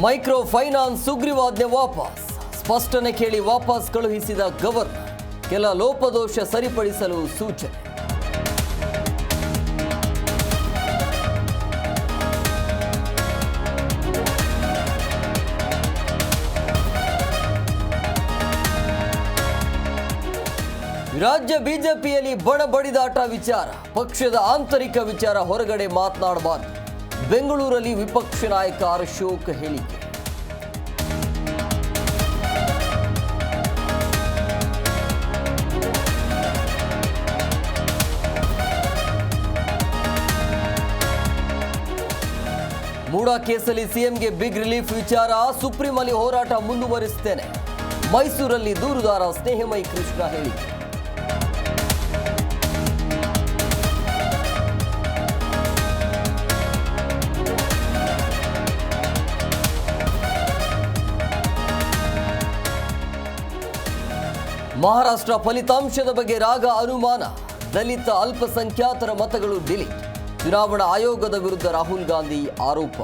Micro finance ಸುಗ್ರೀವಾಜ್ಞೆ ವಾಪಸ್, ಸ್ಪಷ್ಟನೆ ಕೇಳಿ ವಾಪಸ್ ಕಳುಹಿಸಿದ ಗವರ್ನರ್. ಕೆಲ ಲೋಪದೋಷ ಸರಿಪಡಿಸಲು ಸೂಚನೆ. ರಾಜ್ಯ ಬಿಜೆಪಿಯಲ್ಲಿ ಬಡಬಡಿದಾಟ ವಿಚಾರ, ಪಕ್ಷದ ಆಂತರಿಕ ವಿಚಾರ ಹೊರಗಡೆ ಮಾತನಾಡಬಾರದು. ಬೆಂಗಳೂರಲ್ಲಿ ವಿಪಕ್ಷ ನಾಯಕ ಅಶೋಕ್ ಹೇಳಿಕೆ. ಮೂಡಾ ಕೇಸಲ್ಲಿ ಸಿಎಂಗೆ ಬಿಗ್ ರಿಲೀಫ್ ವಿಚಾರ, ಸುಪ್ರೀಂ ಅಲ್ಲಿ ಹೋರಾಟ ಮುಂದುವರಿಸುತ್ತೇನೆ. ಮೈಸೂರಲ್ಲಿ ದೂರುದಾರ ಸ್ನೇಹಮಯಿ ಕೃಷ್ಣ ಹೇಳಿಕೆ. ಮಹಾರಾಷ್ಟ್ರ ಫಲಿತಾಂಶದ ಬಗ್ಗೆ ರಾಗ ಅನುಮಾನ, ದಲಿತ ಅಲ್ಪಸಂಖ್ಯಾತರ ಮತಗಳು ಡಿಲೀಟ್. ಚುನಾವಣಾ ಆಯೋಗದ ವಿರುದ್ಧ ರಾಹುಲ್ ಗಾಂಧಿ ಆರೋಪ.